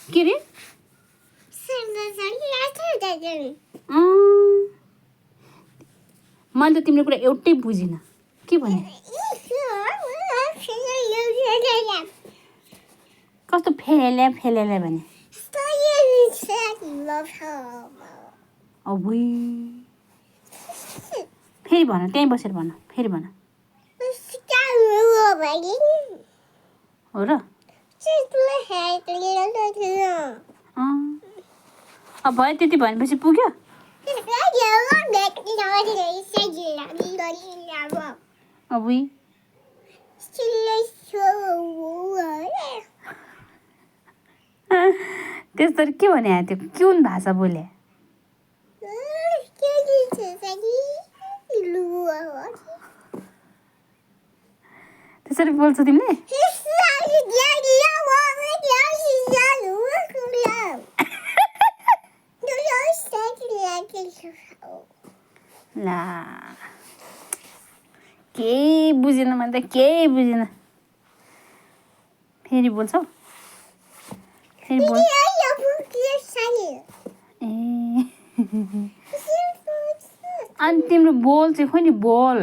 के रे मैले त तिम्रो कुरा एउटै बुझिनँ के भने कस्तो फेलेल्या भने अबुई फेरि भन त्यहीँ बसेर भन फेरि भन हो र अब भयो त्यति भनेपछि पुग्यो अबुई त्यसरी के भने त्यो कुन भाषा बोले त्यसरी बोल्छौ तिमीले ला केही बुझेन मैले त केही बुझेन फेरि बोल्छौ फेरि बोल ए अनि तिम्रो बोल चाहिँ खोइ नि बोल